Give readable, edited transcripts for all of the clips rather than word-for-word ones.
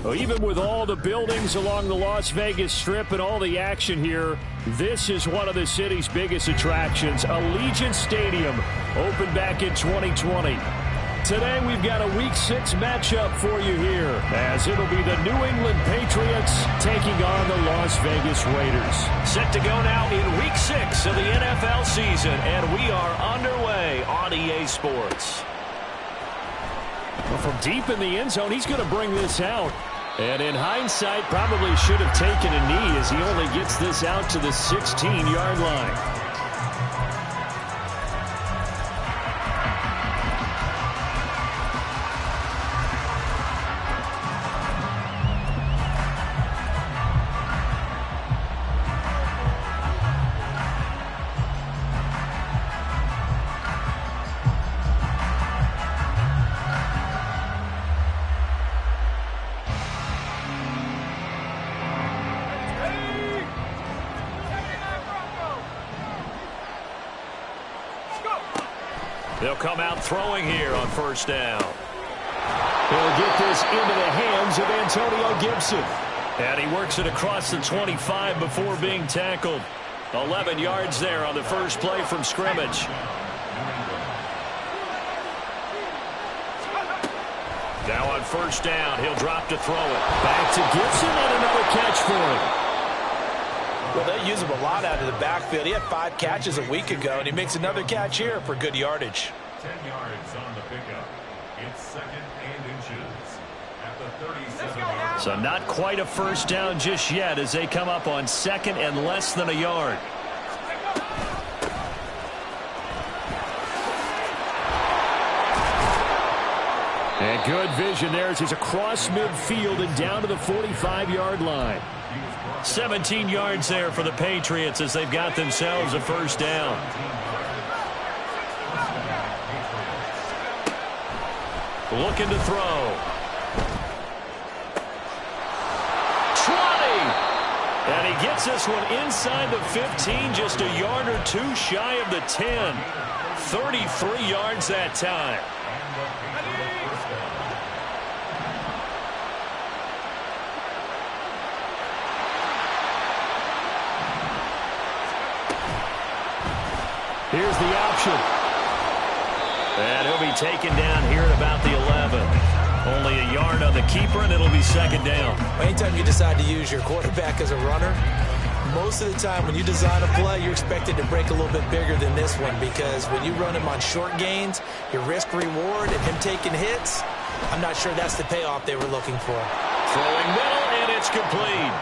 Well, even with all the buildings along the Las Vegas Strip and all the action here, this is one of the city's biggest attractions. Allegiant Stadium opened back in 2020. Today we've got a Week 6 matchup for you here, as it'll be the New England Patriots taking on the Las Vegas Raiders. Set to go now in Week 6 of the NFL season, and we are underway on EA Sports. Well, from deep in the end zone, he's going to bring this out. And in hindsight, probably should have taken a knee as he only gets this out to the 16-yard line. They'll come out throwing here on first down. He'll get this into the hands of Antonio Gibson. And he works it across the 25 before being tackled. 11 yards there on the first play from scrimmage. Now on first down, he'll drop to throw it. Back to Gibson and another catch for him. Well, they use him a lot out of the backfield. He had 5 catches a week ago, and he makes another catch here for good yardage. 10 yards on the pickup. It's 2nd and inches at the 37-yard. So not quite a first down just yet as they come up on 2nd and less than a yard. And good vision there as he's across midfield and down to the 45-yard line. 17 yards there for the Patriots as they've got themselves a first down. Looking to throw. 20! And he gets this one inside the 15, just a yard or two shy of the 10. 33 yards that time. Here's the option. And he'll be taken down here at about the 11. Only a yard on the keeper, and it'll be 2nd down. Anytime you decide to use your quarterback as a runner, most of the time when you design a play, you're expected to break a little bit bigger than this one, because when you run him on short gains, your risk-reward and him taking hits, I'm not sure that's the payoff they were looking for. Throwing middle, and it's complete.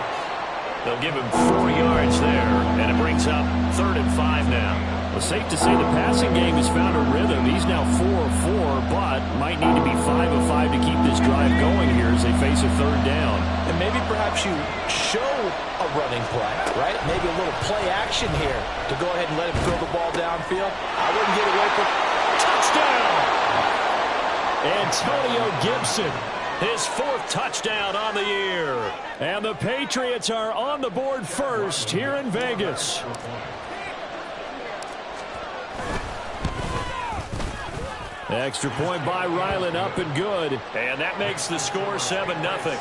They'll give him 4 yards there, and it brings up 3rd and 5 now. Well, safe to say the passing game has found a rhythm. He's now 4 of 4, but might need to be 5 of 5 to keep this drive going here as they face a 3rd down. And maybe perhaps you show a running play, right? Maybe a little play action here to go ahead and let him throw the ball downfield. I wouldn't get away from Touchdown! Antonio Gibson. His 4th touchdown on the year. And the Patriots are on the board first here in Vegas. Extra point by Ryland, up and good. And that makes the score 7-0.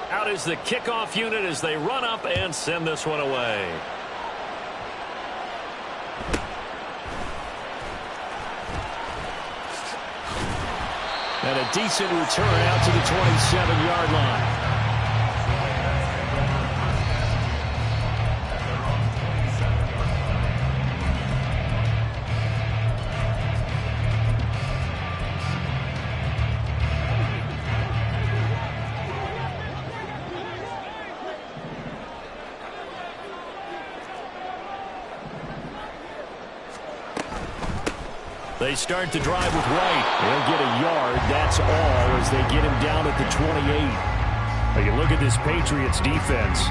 Out is the kickoff unit as they run up and send this one away. And a decent return out to the 27-yard line. They start the drive with White. They'll get a yard, that's all, as they get him down at the 28. But you look at this Patriots defense.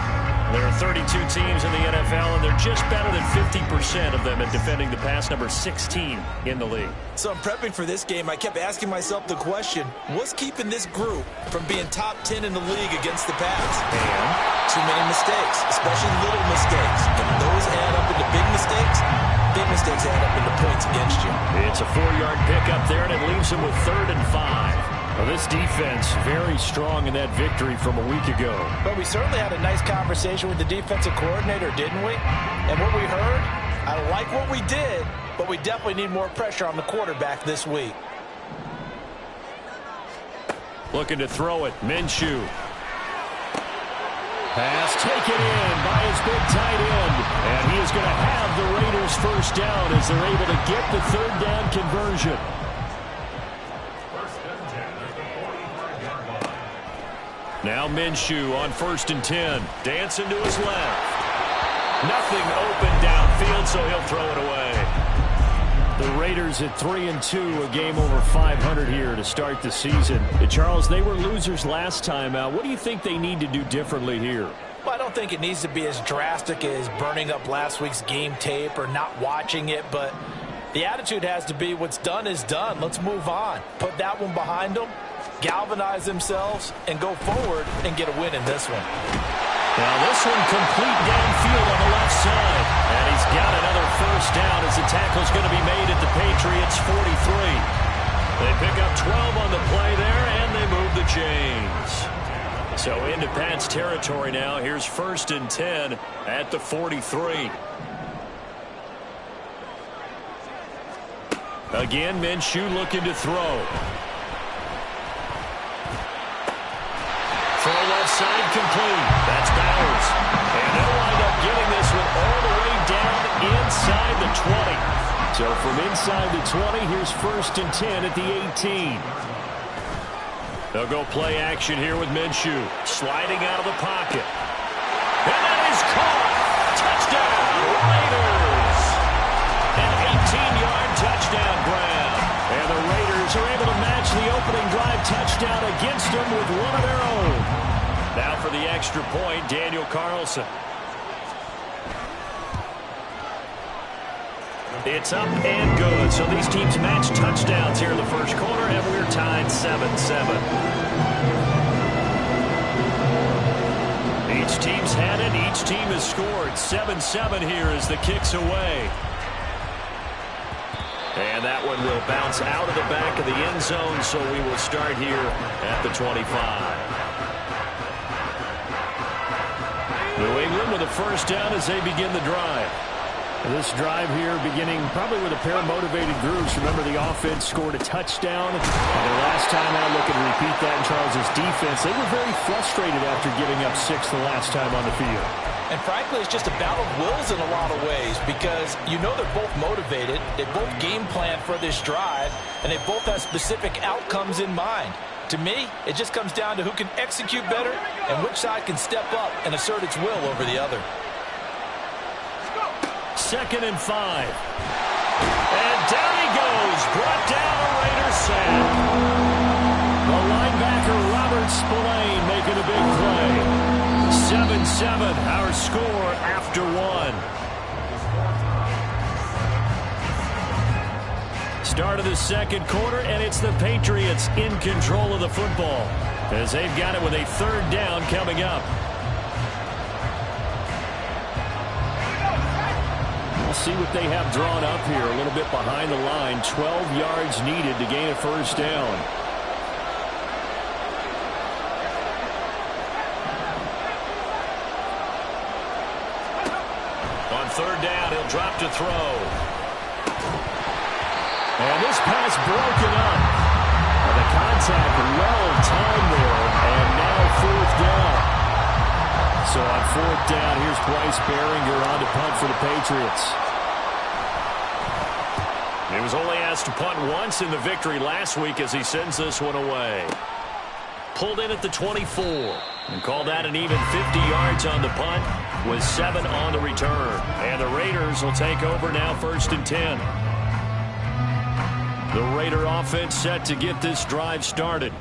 There are 32 teams in the NFL, and they're just better than 50% of them at defending the pass, number 16 in the league. So I'm prepping for this game. I kept asking myself the question, what's keeping this group from being top 10 in the league against the pass? And too many mistakes, especially little mistakes. And those add up into big mistakes. Big mistakes add up into points against you. It's a 4-yard pickup there, and it leaves them with 3rd and 5. Well, this defense very strong in that victory from a week ago. But we certainly had a nice conversation with the defensive coordinator, didn't we? And what we heard, I like what we did, but we definitely need more pressure on the quarterback this week. Looking to throw it, Minshew. Pass taken in by his big tight end. And he is going to have the Raiders first down as they're able to get the 3rd down conversion. Now Minshew on 1st and 10. Dancing to his left. Nothing open downfield, so he'll throw it away. The Raiders at 3-2, a game over 500 here to start the season. Charles, they were losers last time out. What do you think they need to do differently here? Well, I don't think it needs to be as drastic as burning up last week's game tape or not watching it, but the attitude has to be what's done is done. Let's move on. Put that one behind them, galvanize themselves, and go forward and get a win in this one. Now this one complete downfield on the left side. And he's got another first down as the tackle's going to be made at the Patriots' 43. They pick up 12 on the play there, and they move the chains. So into Pat's territory now. Here's 1st and 10 at the 43. Again, Minshew looking to throw. Throw left side complete. That's Bowers. And they'll wind up getting this one all the way down inside the 20. So from inside the 20, here's 1st and 10 at the 18. They'll go play action here with Minshew. Sliding out of the pocket. And that is caught. Touchdown, Raiders. An 18-yard touchdown grab. And the Raiders are able to match the opening drive touchdown against them with one of their own. Now for the extra point, Daniel Carlson. It's up and good. So these teams match touchdowns here in the first quarter, and we're tied 7-7. Each team's had it. Each team has scored. 7-7 here as the kick's away. And that one will bounce out of the back of the end zone, so we will start here at the 25. New England with a first down as they begin the drive. This drive here beginning probably with a pair of motivated groups. Remember, the offense scored a touchdown. And their last time out, looking to repeat that in Charles' defense. They were very frustrated after giving up 6 the last time on the field. And frankly, it's just a battle of wills in a lot of ways because you know they're both motivated. They both game plan for this drive, and they both have specific outcomes in mind. To me, it just comes down to who can execute better and which side can step up and assert its will over the other. 2nd and 5. And down he goes. Brought down a Raider sack. The linebacker, Robert Spillane, making a big play. 7-7, our score after 1. Start of the second quarter, and it's the Patriots in control of the football as they've got it with a 3rd down coming up. We'll see what they have drawn up here. A little bit behind the line. 12 yards needed to gain a first down. On 3rd down, he'll drop to throw. And this pass broken up. And the contact well timed there. And now 4th down. So on 4th down, here's Bryce Behringer on to punt for the Patriots. He was only asked to punt once in the victory last week as he sends this one away. Pulled in at the 24 and called that an even 50 yards on the punt with 7 on the return. And the Raiders will take over now 1st and 10. The Raider offense set to get this drive started.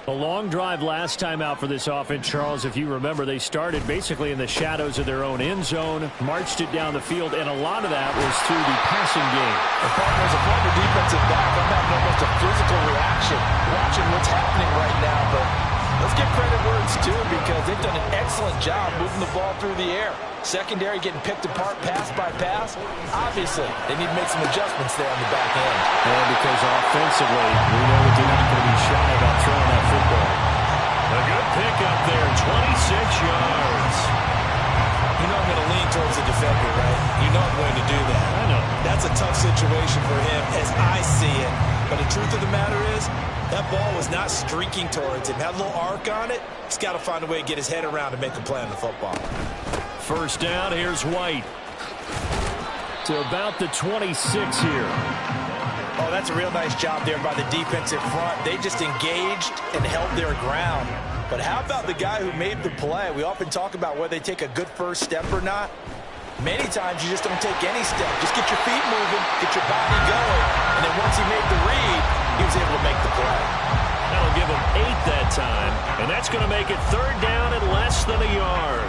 A long drive last time out for this offense, Charles. If you remember, they started basically in the shadows of their own end zone, marched it down the field, and a lot of that was through the passing game. And partners, a former defensive back, I'm having almost a physical reaction watching what's happening right now, but let's give credit where it's due because they've done an excellent job moving the ball through the air. Secondary getting picked apart pass by pass. Obviously, they need to make some adjustments there on the back end. And because offensively, we know that they're not going to be shy about throwing that football. A good pickup there, 26 yards. You know I'm going to lean towards the defender, right? You know I'm going to do that. I know. That's a tough situation for him as I see it. But the truth of the matter is, that ball was not streaking towards him. Had a little arc on it. He's got to find a way to get his head around and make a play on the football. First down, here's White. To about the 26 here. Oh, that's a real nice job there by the defensive front. They just engaged and held their ground. But how about the guy who made the play? We often talk about whether they take a good first step or not. Many times you just don't take any step. Just get your feet moving, get your body going, and then once he made the read, he was able to make the play. That'll give him 8 that time, and that's going to make it third down and less than a yard.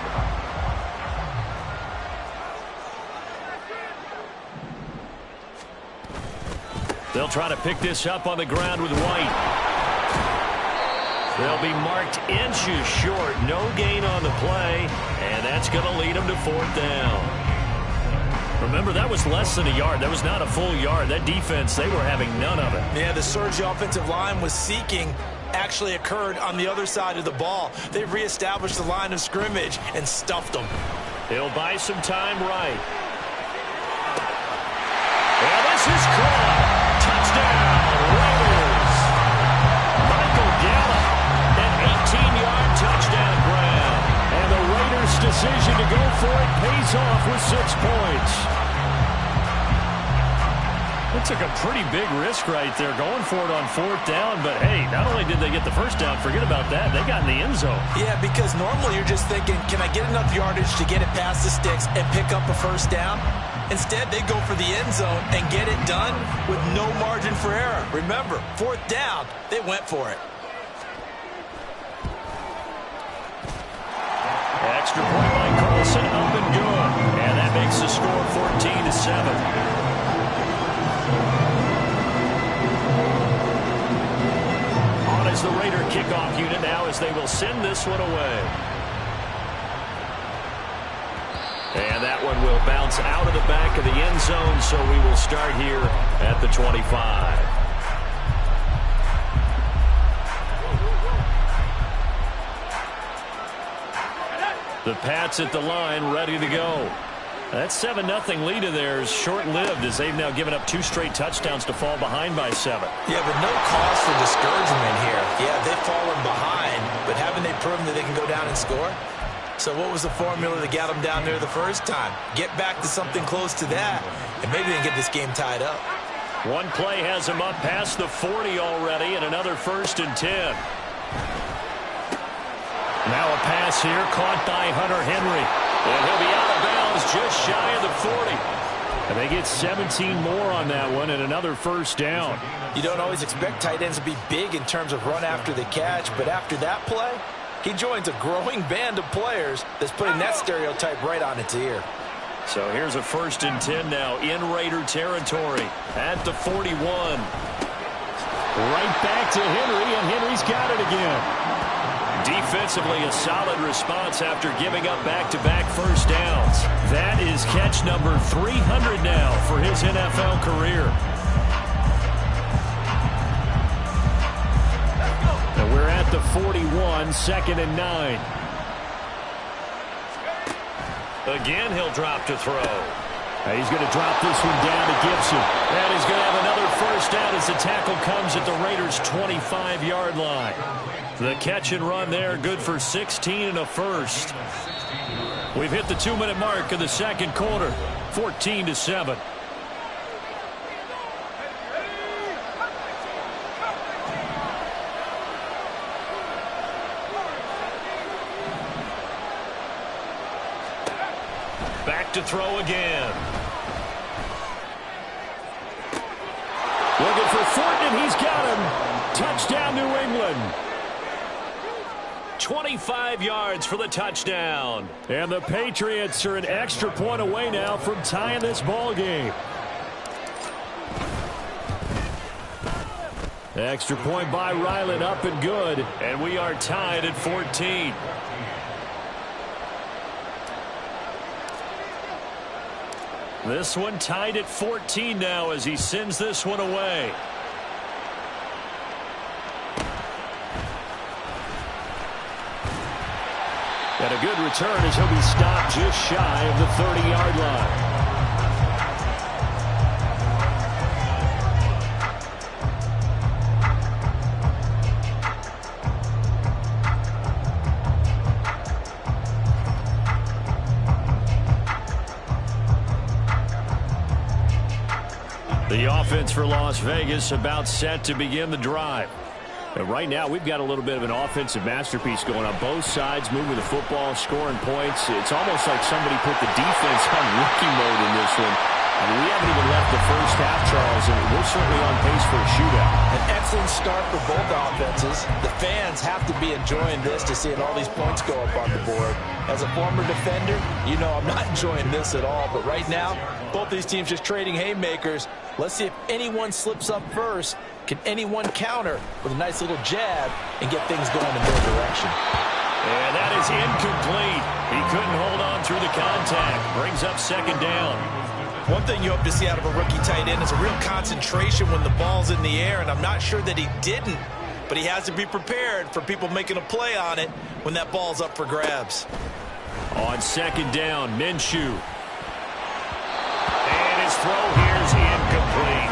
They'll try to pick this up on the ground with White. They'll be marked inches short. No gain on the play, and that's going to lead them to fourth down. Remember, that was less than a yard. That was not a full yard. That defense, they were having none of it. Yeah, the surge the offensive line was seeking actually occurred on the other side of the ball. They reestablished the line of scrimmage and stuffed them. He'll buy some time right. And this is caught. Touchdown, Raiders. Michael Gallup, an 18-yard touchdown grab. And the Raiders' decision to go for it pays off with 6 points. That took a pretty big risk right there, going for it on fourth down. But, hey, not only did they get the first down, forget about that, they got in the end zone. Yeah, because normally you're just thinking, can I get enough yardage to get it past the sticks and pick up a first down? Instead, they go for the end zone and get it done with no margin for error. Remember, fourth down, they went for it. Extra point by Carlson, up and good. And that makes the score 14-7. On as the Raider kickoff unit now as they will send this one away. And that one will bounce out of the back of the end zone, so we will start here at the 25. The Pats at the line, ready to go. That 7-0 lead of theirs short-lived as they've now given up 2 straight touchdowns to fall behind by 7. Yeah, but no cause for discouragement here. Yeah, they've fallen behind, but haven't they proven that they can go down and score? So what was the formula that got them down there the first time? Get back to something close to that, and maybe they can get this game tied up. One play has him up past the 40 already, and another 1st and 10. Now a pass here, caught by Hunter Henry. And he'll be out of bounds just shy of the 40. And they get 17 more on that one and another first down. You don't always expect tight ends to be big in terms of run after the catch, but after that play, he joins a growing band of players that's putting that stereotype right on its ear. So here's a 1st and 10 now in Raider territory at the 41. Right back to Henry, and Henry's got it again. Defensively, a solid response after giving up back-to-back first downs. That is catch number 300 now for his NFL career. And we're at the 41, 2nd and 9. Again, he'll drop to throw. He's going to drop this one down to Gibson. And he's going to have another first down as the tackle comes at the Raiders' 25-yard line. The catch and run there, good for 16 and a first. We've hit the 2-minute mark of the second quarter, 14-7. Back to throw again. Looking for Fortin, and he's got him. Touchdown, New England. 25 yards for the touchdown. And the Patriots are an extra point away now from tying this ball game. Extra point by Ryland, up and good. And we are tied at 14. This one tied at 14 now as he sends this one away. And a good return as he'll be stopped just shy of the 30-yard line. The offense for Las Vegas about set to begin the drive. And right now, we've got a little bit of an offensive masterpiece going on both sides, moving the football, scoring points. It's almost like somebody put the defense on rookie mode in this one. I mean, we haven't even left the first half, Charles, and we're certainly on pace for a shootout. An excellent start for both offenses. The fans have to be enjoying this to seeing all these points go up on the board. As a former defender, you know I'm not enjoying this at all. But right now, both these teams just trading haymakers. Let's see if anyone slips up first. Can anyone counter with a nice little jab and get things going in their direction? And that is incomplete. He couldn't hold on through the contact. Brings up second down. One thing you hope to see out of a rookie tight end is a real concentration when the ball's in the air, and I'm not sure that he didn't, but he has to be prepared for people making a play on it when that ball's up for grabs. On second down, Minshew. And his throw here is incomplete.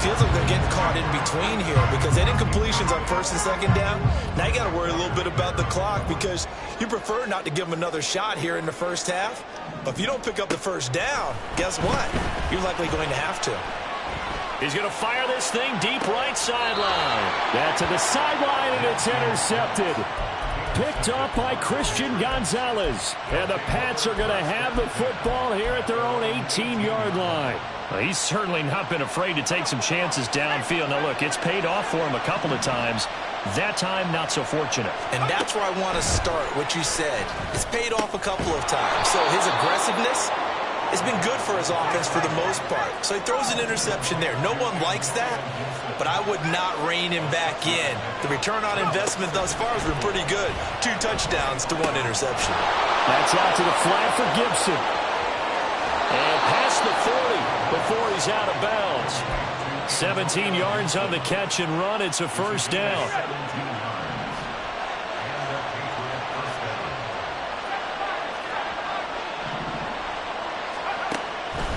Feels like they're getting caught in between here because any completions on first and second down, now you got to worry a little bit about the clock because you prefer not to give them another shot here in the first half. But if you don't pick up the first down, guess what? You're likely going to have to. He's going to fire this thing deep right sideline. That's to the sideline, and it's intercepted. Picked off by Christian Gonzalez. And the Pats are going to have the football here at their own 18-yard line. Well, he's certainly not been afraid to take some chances downfield. Now, look, it's paid off for him a couple of times. That time, not so fortunate. And that's where I want to start, what you said. It's paid off a couple of times. So his aggressiveness has been good for his offense for the most part. So he throws an interception there. No one likes that, but I would not rein him back in. The return on investment thus far has been pretty good. 2 touchdowns to 1 interception. That's out to the flat for Gibson. And past the 40 before he's out of bounds. 17 yards on the catch and run. It's a first down.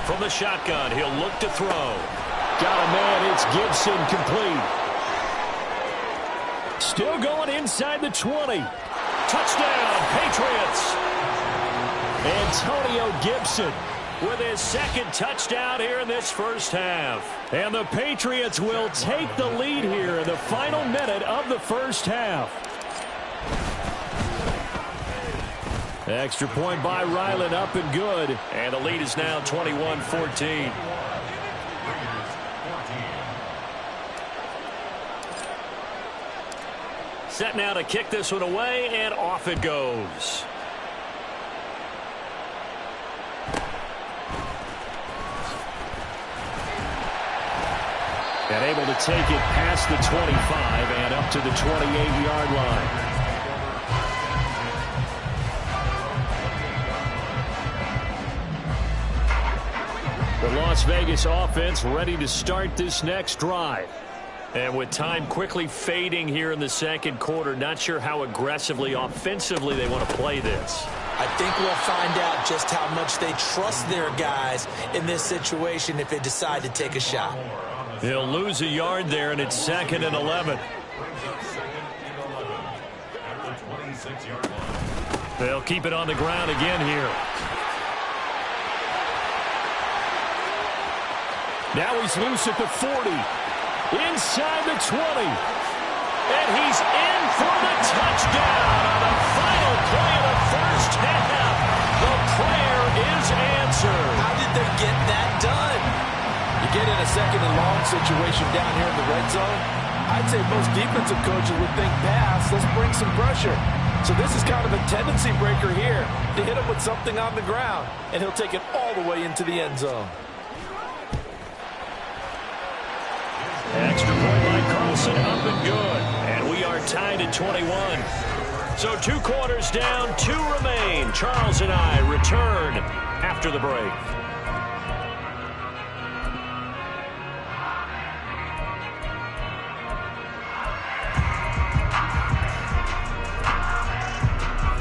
From the shotgun, he'll look to throw. Got a man, it's Gibson, complete. Still going inside the 20. Touchdown, Patriots. Antonio Gibson with his second touchdown here in this first half. And the Patriots will take the lead here in the final minute of the first half. Extra point by Ryland, up and good. And the lead is now 21-14. Set now to kick this one away, and off it goes. And able to take it past the 25 and up to the 28-yard line. The Las Vegas offense ready to start this next drive. And with time quickly fading here in the second quarter, not sure how aggressively, offensively they want to play this. I think we'll find out just how much they trust their guys in this situation if they decide to take a shot. He'll lose a yard there, and it's 2nd and 11. They'll keep it on the ground again here. Now he's loose at the 40. Inside the 20. And he's in for the touchdown on the final play of the first half. The prayer is answered. How did they get that done? You get in a 2nd and long situation down here in the red zone, I'd say most defensive coaches would think pass. Let's bring some pressure. So this is kind of a tendency breaker here to hit him with something on the ground, and he'll take it all the way into the end zone. Extra point by Carlson, up and good. And we are tied at 21. So 2 quarters down, 2 remain. Charles and I return after the break.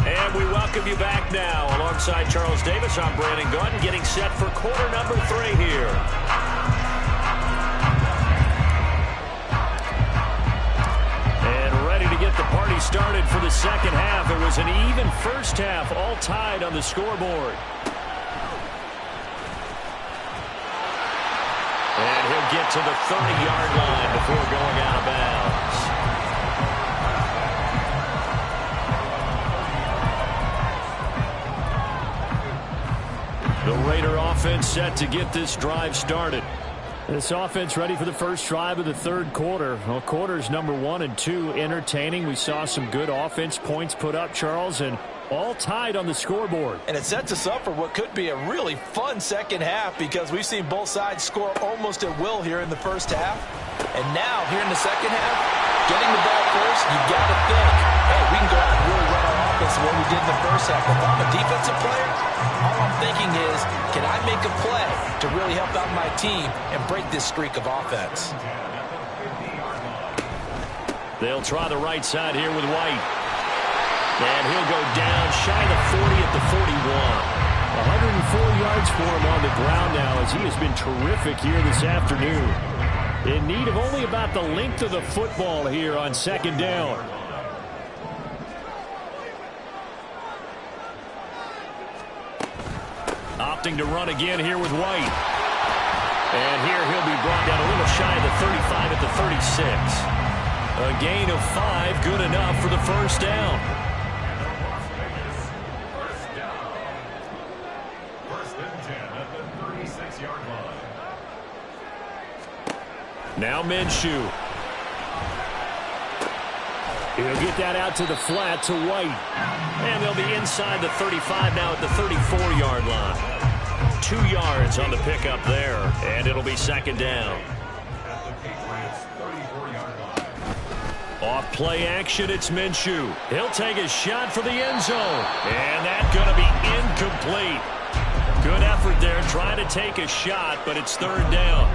And we welcome you back now. Alongside Charles Davis, I'm Brandon Gaudin, getting set for quarter number 3 here. Get the party started for the second half. It was an even first half, all tied on the scoreboard. And he'll get to the 30-yard line before going out of bounds. The Raider offense set to get this drive started. This offense ready for the first drive of the third quarter. Well, quarters number 1 and 2 entertaining. We saw some good offense points put up, Charles, and all tied on the scoreboard. And it sets us up for what could be a really fun second half because we've seen both sides score almost at will here in the first half. And now, here in the second half, getting the ball first, you've got to think, hey, we can go out and really run our offense the way we did in the first half. If I'm a defensive player, all I'm thinking is, can I make a play to really help out my team and break this streak of offense? They'll try the right side here with White. And he'll go down shy of the 40 at the 41. 104 yards for him on the ground now as he has been terrific here this afternoon. In need of only about the length of the football here on second down. Opting to run again here with White. And here he'll be brought down a little shy of the 35 at the 36. A gain of 5, good enough for the first down. First and 10 at the 36-yard line. Now Minshew. He'll get that out to the flat to White. And they'll be inside the 35 now at the 34-yard line. 2 yards on the pickup there, and it'll be second down. At the Patriots' 34-yard line. Off play action, it's Minshew. He'll take a shot for the end zone. And that's going to be incomplete. Good effort there, trying to take a shot, but it's third down.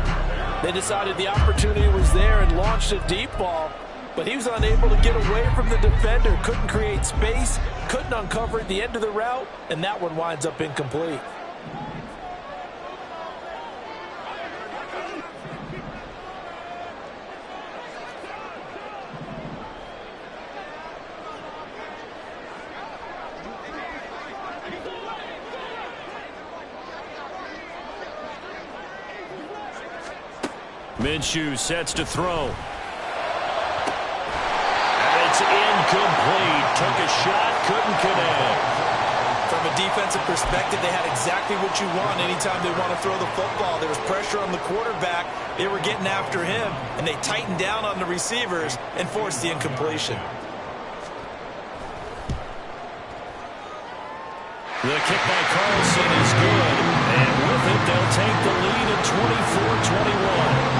They decided the opportunity was there and launched a deep ball, but he was unable to get away from the defender, couldn't create space, couldn't uncover at the end of the route, and that one winds up incomplete. Minshew sets to throw. And it's incomplete. Took a shot, couldn't connect. From a defensive perspective, they had exactly what you want anytime they want to throw the football. There was pressure on the quarterback. They were getting after him, and they tightened down on the receivers and forced the incompletion. The kick by Carlson is good. And with it, they'll take the lead at 24-21.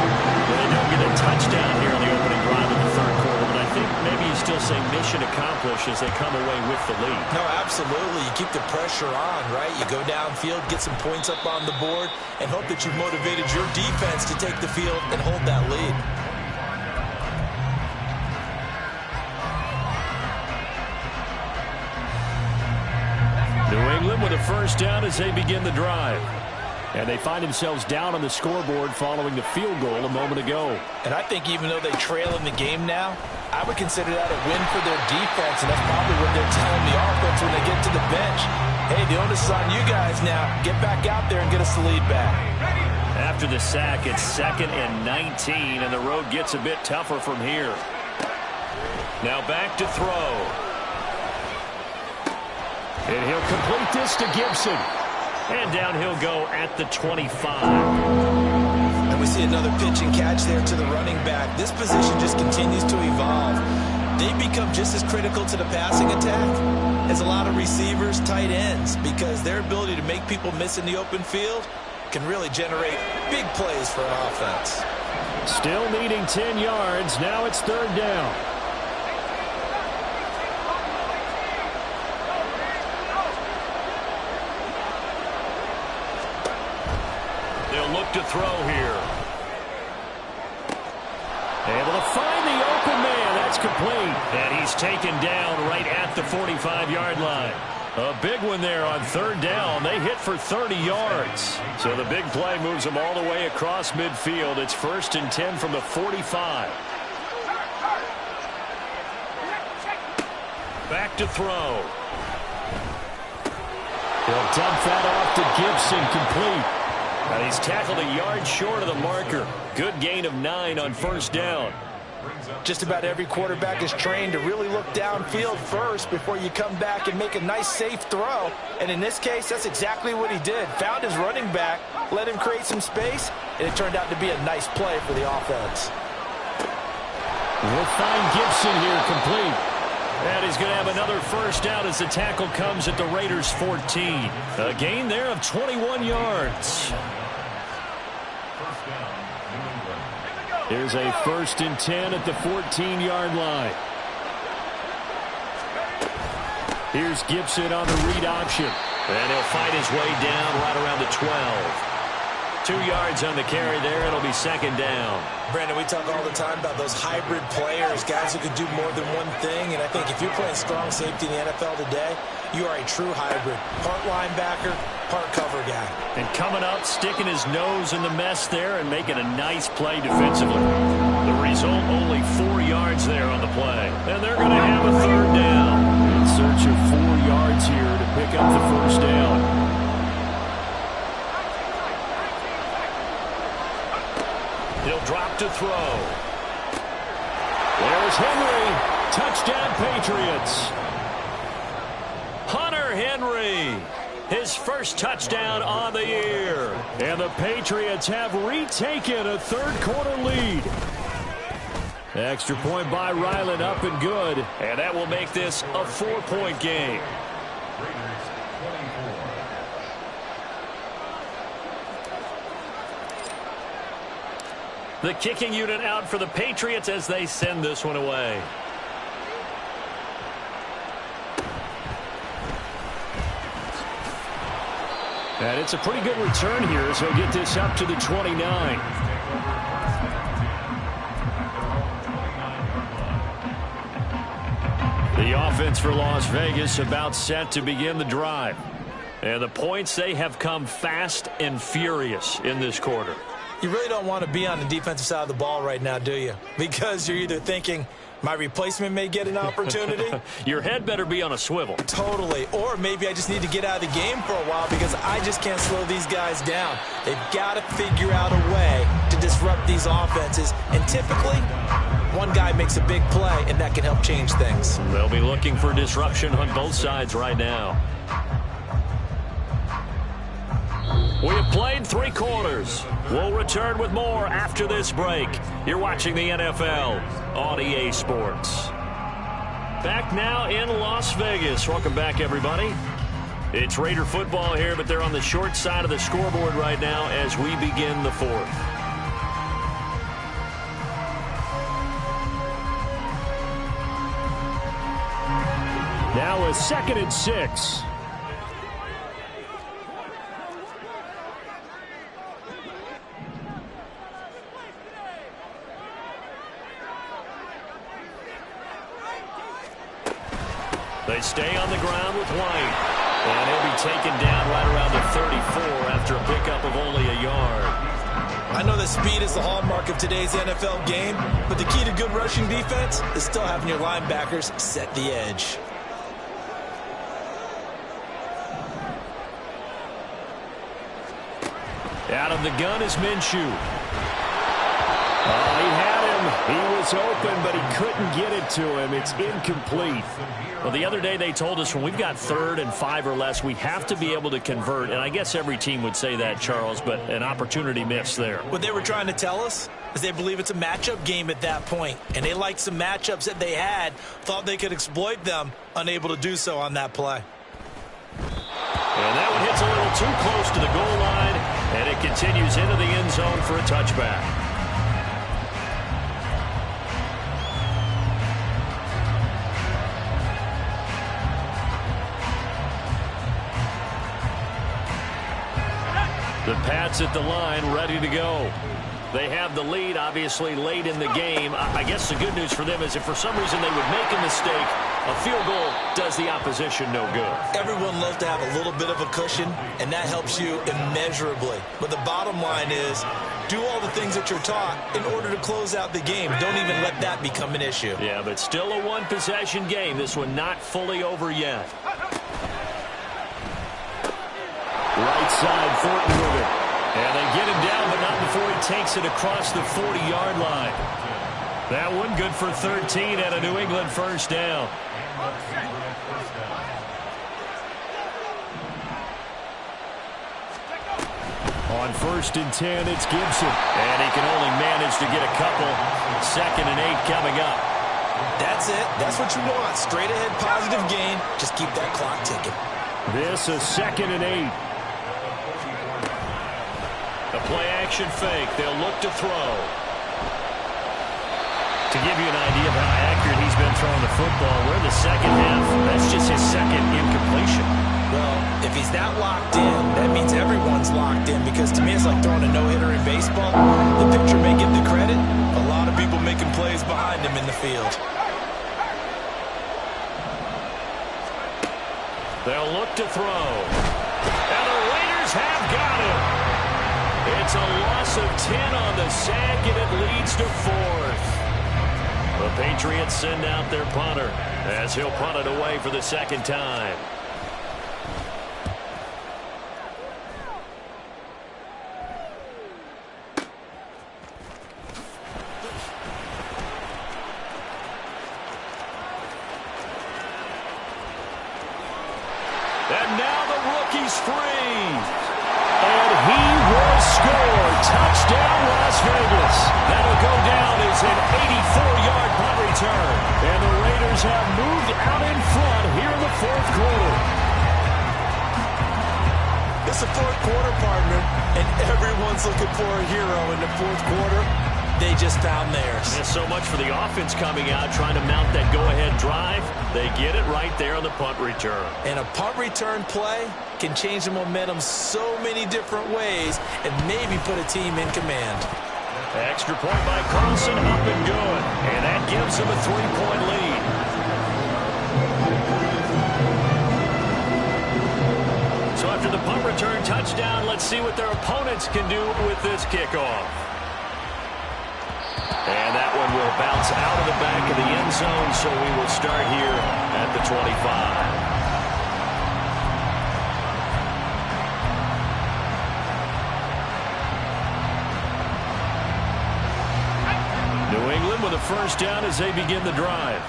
They don't get a touchdown here on the opening drive of the third quarter, but I think maybe you still say mission accomplished as they come away with the lead. No, absolutely. You keep the pressure on, right? You go downfield, get some points up on the board, and hope that you've motivated your defense to take the field and hold that lead. New England with a first down as they begin the drive. And they find themselves down on the scoreboard following the field goal a moment ago. And I think even though they trail in the game now, I would consider that a win for their defense, and that's probably what they're telling the offense when they get to the bench. Hey, the onus is on you guys now. Get back out there and get us the lead back. After the sack, it's 2nd and 19, and the road gets a bit tougher from here. Now back to throw. And he'll complete this to Gibson. And down he'll go at the 25. And we see another pitch and catch there to the running back. This position just continues to evolve. they become just as critical to the passing attack as a lot of receivers, tight ends, because their ability to make people miss in the open field can really generate big plays for an offense. Still needing 10 yards. Now it's third down. They'll look to throw here. Able to find the open man. That's complete. And he's taken down right at the 45-yard line. A big one there on third down. They hit for 30 yards. So the big play moves them all the way across midfield. It's 1st and 10 from the 45. Back to throw. He'll dump that off to Gibson, complete. And he's tackled a yard short of the marker. Good gain of 9 on first down. Just about every quarterback is trained to really look downfield first before you come back and make a nice, safe throw. And in this case, that's exactly what he did. Found his running back, let him create some space, and it turned out to be a nice play for the offense. We'll find Gibson here, complete. And he's going to have another first down as the tackle comes at the Raiders' 14. A gain there of 21 yards. Here's a 1st and 10 at the 14-yard line. Here's Gibson on the read option. And he'll fight his way down right around the 12. 2 yards on the carry there. It'll be 2nd down. Brandon, we talk all the time about those hybrid players, guys who can do more than one thing. And I think if you're playing strong safety in the NFL today, you are a true hybrid. Part linebacker, part cover guy. And coming up, sticking his nose in the mess there and making a nice play defensively. The result, only 4 yards there on the play. And they're going to have a third down. In search of 4 yards here to pick up the first down. He'll drop to throw. There's Henry. Touchdown, Patriots. Hunter Henry. His first touchdown on the year. And the Patriots have retaken a third-quarter lead. Extra point by Ryland, up and good. And that will make this a 4-point game. The kicking unit out for the Patriots as they send this one away. And it's a pretty good return here, so he'll get this up to the 29. The offense for Las Vegas about set to begin the drive. And the points, they have come fast and furious in this quarter. You really don't want to be on the defensive side of the ball right now, do you? Because you're either thinking, my replacement may get an opportunity. Your head better be on a swivel. Totally. Or maybe I just need to get out of the game for a while because I just can't slow these guys down. They've got to figure out a way to disrupt these offenses. And typically, one guy makes a big play, and that can help change things. They'll be looking for disruption on both sides right now. We have played 3 quarters. We'll return with more after this break. You're watching the NFL on EA Sports. Back now in Las Vegas. Welcome back, everybody. It's Raider football here, but they're on the short side of the scoreboard right now as we begin the 4th. Now a 2nd and 6. They stay on the ground with White. And he'll be taken down right around the 34 after a pickup of only a yard. I know that speed is the hallmark of today's NFL game, but the key to good rushing defense is still having your linebackers set the edge. Out of the gun is Minshew. He had him. He was open, but he couldn't get it to him. It's incomplete. Well, the other day they told us when we've got 3rd and 5 or less, we have to be able to convert. And I guess every team would say that, Charles, but an opportunity missed there. What they were trying to tell us, Is they believe it's a matchup game at that point, and they like some matchups that they had, thought they could exploit them, unable to do so on that play. And that one hits a little too close to the goal line, and it continues into the end zone for a touchback. The Pats at the line, ready to go. They have the lead, obviously, late in the game. I guess the good news for them is if for some reason they would make a mistake, a field goal does the opposition no good. Everyone loves to have a little bit of a cushion, and that helps you immeasurably. But the bottom line is, do all the things that you're taught in order to close out the game. Don't even let that become an issue. Yeah, but still a one-possession game. This one not fully over yet. Right side, Thornton with it. And they get him down, but not before he takes it across the 40-yard line. That one good for 13 and a New England first down. On 1st and 10, it's Gibson. And he can only manage to get a couple. 2nd and 8 coming up. That's it. That's what you want. Straight ahead positive gain. Just keep that clock ticking. This is 2nd and 8. The play-action fake. They'll look to throw. To give you an idea of how accurate he's been throwing the football, we're in the second half. That's just his second incompletion. Well, if he's that locked in, that means everyone's locked in, because to me it's like throwing a no-hitter in baseball. The pitcher may get the credit. A lot of people making plays behind him in the field. They'll look to throw. And the Raiders have got him. It's a loss of 10 on the sack, and it leads to 4th. The Patriots send out their punter as he'll punt it away for the 2nd time. And now the rookie's free. And he will score. Touchdown, Las Vegas. That'll go down as an 84-yard punt return. And the Raiders have moved out in front here in the 4th quarter. It's the 4th quarter, partner, and everyone's looking for a hero in the 4th quarter. They just found theirs. There's so much for the offense coming out, trying to mount that go-ahead drive. They get it right there on the punt return. And a punt return play can change the momentum so many different ways and maybe put a team in command. Extra point by Carlson, up and good. And that gives them a 3-point lead. So after the punt return touchdown, let's see what their opponents can do with this kickoff. And that one will bounce out of the back of the end zone, so we will start here at the 25. New England with a first down as they begin the drive.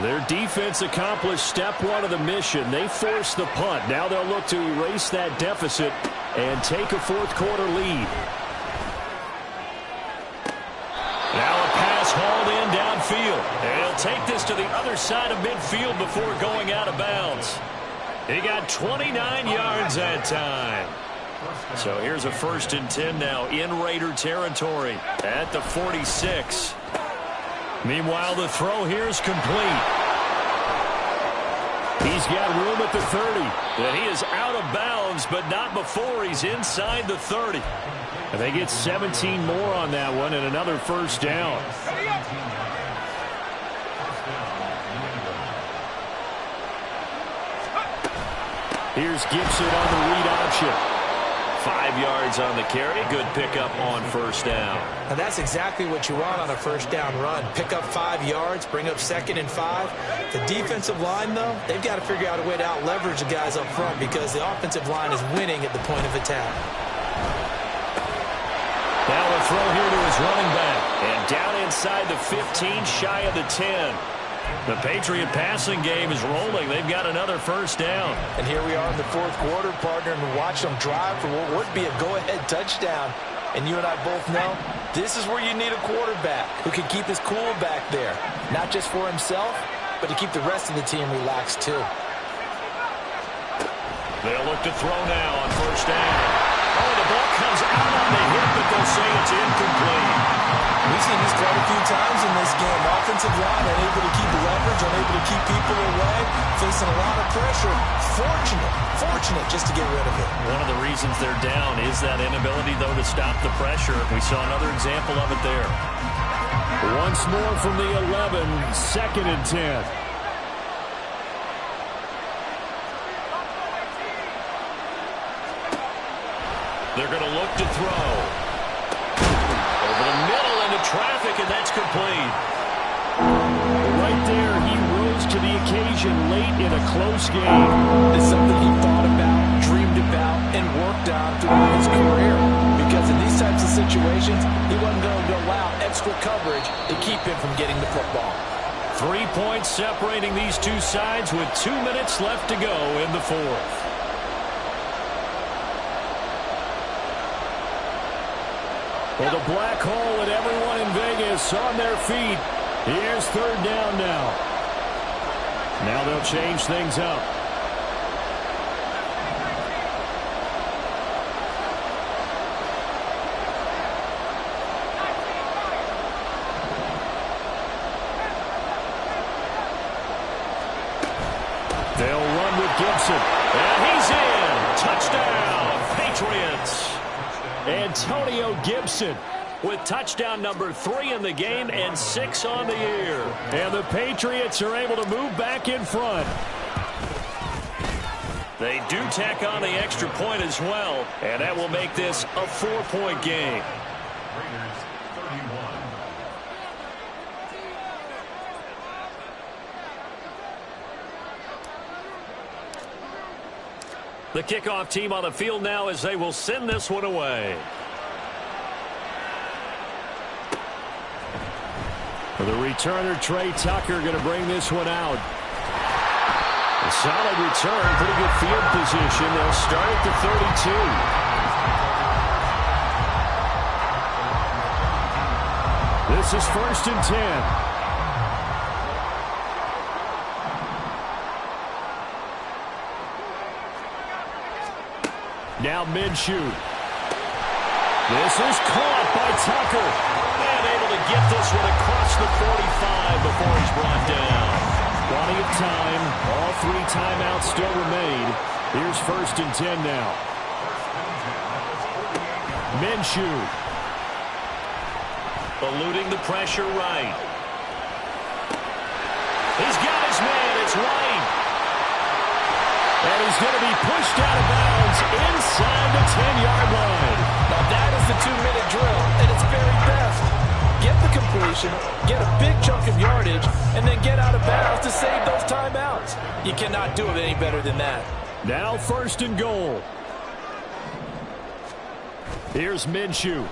Their defense accomplished step 1 of the mission. They forced the punt. Now they'll look to erase that deficit and take a 4th quarter lead. Now a pass hauled in downfield. And he'll take this to the other side of midfield before going out of bounds. He got 29 yards that time. So here's a 1st and 10 now in Raider territory at the 46. Meanwhile, the throw here is complete. He's got room at the 30. And he is out of bounds, but not before he's inside the 30. And they get 17 more on that one and another first down. Here's Gibson on the read option. 5 yards on the carry. Good pickup on first down. And that's exactly what you want on a first down run. Pick up 5 yards, bring up 2nd and 5. The defensive line, though, they've got to figure out a way to out-leverage the guys up front because the offensive line is winning at the point of attack. Now a throw here to his running back. And down inside the 15, shy of the 10. The Patriot passing game is rolling. They've got another first down. And here we are in the 4th quarter, partner, and watch them drive for what would be a go-ahead touchdown. And you and I both know this is where you need a quarterback who can keep his cool back there. Not just for himself, but to keep the rest of the team relaxed too. They'll look to throw now on first down. Oh, the ball comes out on the hip, but they'll say it's incomplete. We've seen this quite a few times in this game. Offensive line unable to keep leverage, unable to keep people away, facing a lot of pressure. Fortunate just to get rid of it. One of the reasons they're down is that inability, though, to stop the pressure. We saw another example of it there. Once more from the 11, 2nd and 10. They're going to look to throw. Over the middle into traffic, and that's complete. Right there, he rose to the occasion late in a close game. It's something he thought about, dreamed about, and worked on throughout his career. Because in these types of situations, he wasn't going to go out extra coverage to keep him from getting the football. 3 points separating these two sides with 2 minutes left to go in the fourth. Well, the black hole and everyone in Vegas on their feet. Here's 3rd down now. Now they'll change things up. They'll run with Gibson. And he's in. Touchdown, Patriots. Antonio Gibson with touchdown number 3 in the game and 6 on the year. And the Patriots are able to move back in front. They do tack on the extra point as well, and that will make this a 4-point game. Raiders 31. The kickoff team on the field now as they will send this one away. For the returner, Trey Tucker, going to bring this one out. A solid return, pretty good field position. They'll start at the 32. This is 1st and 10. Now Minshew. This is caught by Tucker. And able to get this one across the 45 before he's brought down. Plenty of time. All 3 timeouts still remain. Here's 1st and 10 now. Minshew. Eluding the pressure right. He's got his man. It's White. And he's going to be pushed out of bounds inside the 10-yard line. Now that is the 2-minute drill at its very best. Get the completion, get a big chunk of yardage, and then get out of bounds to save those timeouts. You cannot do it any better than that. Now 1st and goal. Here's Minshew.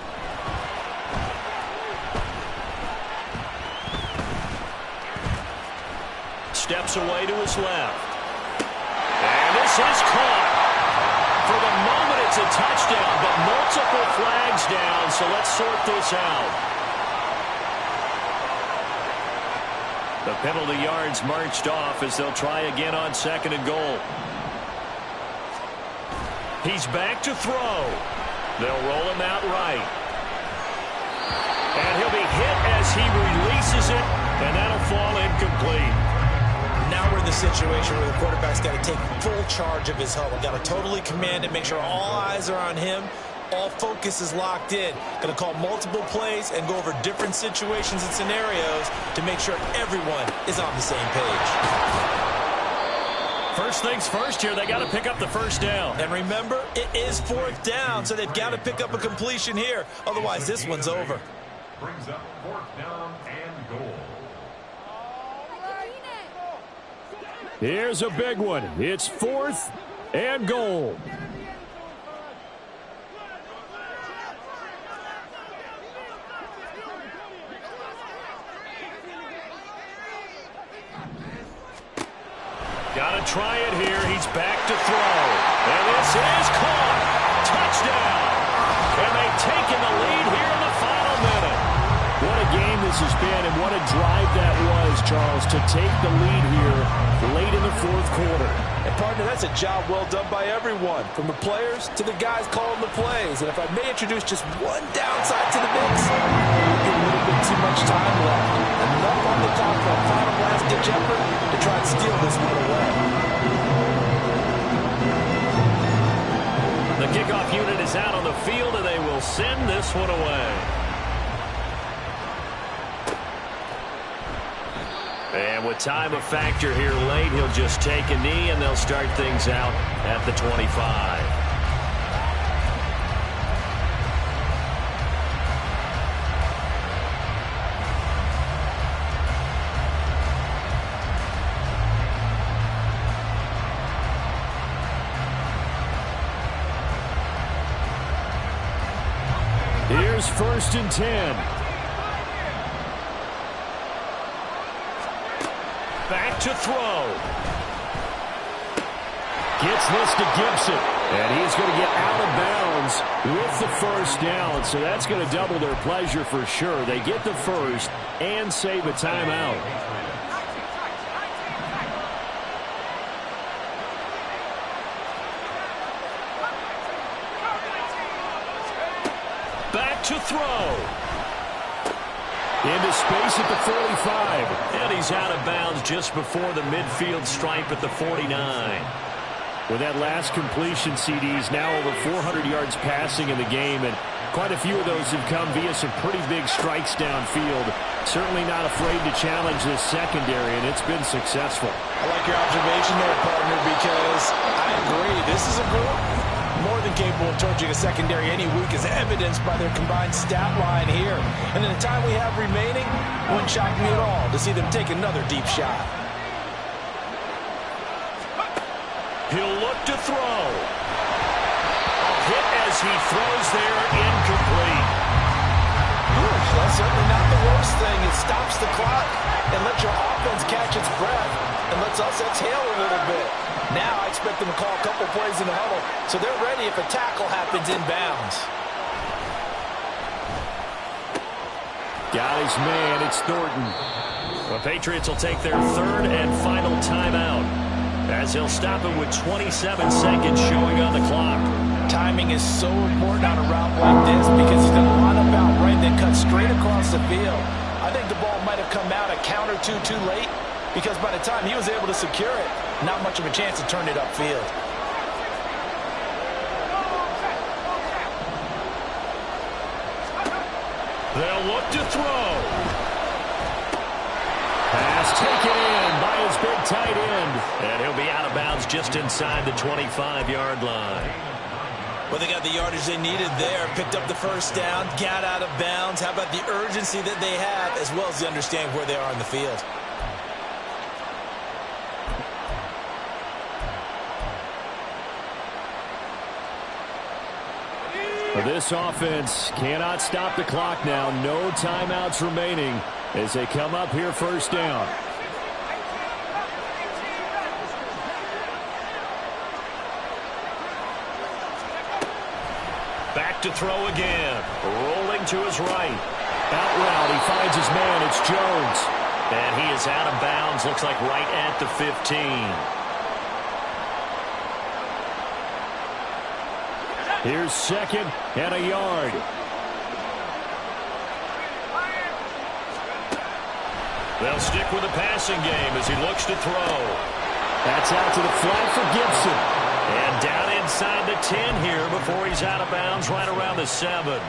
Steps away to his left. And this is caught. For the moment, it's a touchdown, but multiple flags down, so let's sort this out. The penalty yards marched off as they'll try again on 2nd and goal. He's back to throw. They'll roll him out right. And he'll be hit as he releases it, and that'll fall incomplete. Now we're in the situation where the quarterback's got to take full charge of his huddle. Got to totally command it, make sure all eyes are on him. All focus is locked in. Going to call multiple plays and go over different situations and scenarios to make sure everyone is on the same page. First things first here, they got to pick up the 1st down. And remember, it is 4th down, so they've got to pick up a completion here. Otherwise, this one's over. Brings up 4th down and goal. Here's a big one. It's 4th and goal. Got to try it here. He's back to throw. And this is caught. Touchdown. And they've taken the this has been and what a drive that was, Charles, to take the lead here late in the fourth quarter. And, partner, that's a job well done by everyone, from the players to the guys calling the plays. And if I may introduce just one downside to the mix, a little bit too much time left. Enough on the clock for a final last-ditch effort to try and steal this one away. The kickoff unit is out on the field, and they will send this one away. And with time a factor here late, he'll just take a knee, and they'll start things out at the 25. Here's 1st and 10. Back to throw. Gets this to Gibson. And he's going to get out of bounds with the first down. So that's going to double their pleasure for sure. They get the first and save a timeout. Back to throw. Into space at the 45. And he's out of bounds just before the midfield stripe at the 49. With that last completion, CDs now over 400 yards passing in the game, and quite a few of those have come via some pretty big strikes downfield. Certainly not afraid to challenge this secondary, and it's been successful. I like your observation there, partner, because I agree. This is a group more than capable of torching a secondary any week, as evidenced by their combined stat line here. And in the time we have remaining, wouldn't shock me at all to see them take another deep shot. He'll look to throw. A hit as he throws there, incomplete. That's certainly not the worst thing. It stops the clock and lets your offense catch its breath and lets us exhale a little bit. Now I expect them to call a couple plays in the huddle, so they're ready if a tackle happens inbounds. Got his man. It's Thornton. The Patriots will take their 3rd and final timeout, as he'll stop it with 27 seconds showing on the clock. Timing is so important on a route like this because he's going to line up out right, then cut straight across the field. I think the ball might have come out a count or two too late, because by the time he was able to secure it, not much of a chance to turn it upfield. They'll look to throw. Pass taken in by his big tight end. And he'll be out of bounds just inside the 25-yard line. Well, they got the yardage they needed there, picked up the first down, got out of bounds. How about the urgency that they have, as well as the understanding where they are in the field? This offense cannot stop the clock now. No timeouts remaining as they come up here 1st down. Back to throw again. Rolling to his right. Out route, he finds his man. It's Jones. And he is out of bounds. Looks like right at the 15. Here's 2nd and a yard. They'll stick with the passing game as he looks to throw. That's out to the flat for Gibson. And down inside the 10 here before he's out of bounds right around the 7.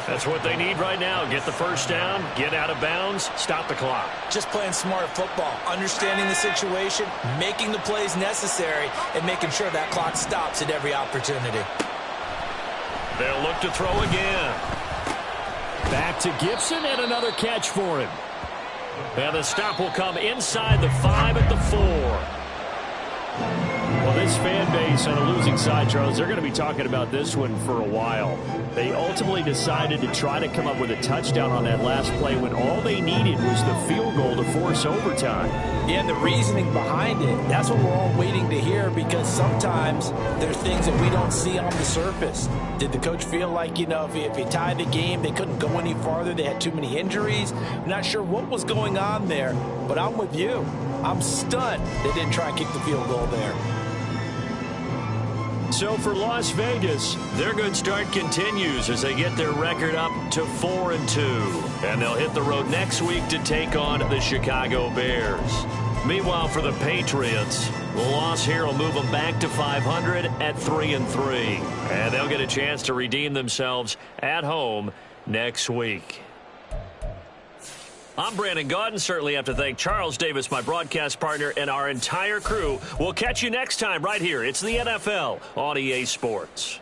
That's what they need right now. Get the first down, get out of bounds, stop the clock. Just playing smart football, understanding the situation, making the plays necessary, and making sure that clock stops at every opportunity. They'll look to throw again. Back to Gibson and another catch for him. And the stop will come inside the 5 at the 4. Well, this fan base on a losing side, Charles, they're going to be talking about this one for a while. They ultimately decided to try to come up with a touchdown on that last play when all they needed was the field goal to force overtime. Yeah, and the reasoning behind it, that's what we're all waiting to hear, because sometimes there's things that we don't see on the surface. Did the coach feel like, if he tied the game, they couldn't go any farther, they had too many injuries? I'm not sure what was going on there, but I'm with you. I'm stunned they didn't try and kick the field goal there. So for Las Vegas, their good start continues as they get their record up to 4-2. And they'll hit the road next week to take on the Chicago Bears. Meanwhile, for the Patriots, the loss here will move them back to 500 at 3-3. And they'll get a chance to redeem themselves at home next week. I'm Brandon Gaudin. Certainly have to thank Charles Davis, my broadcast partner, and our entire crew. We'll catch you next time right here. It's the NFL on EA Sports.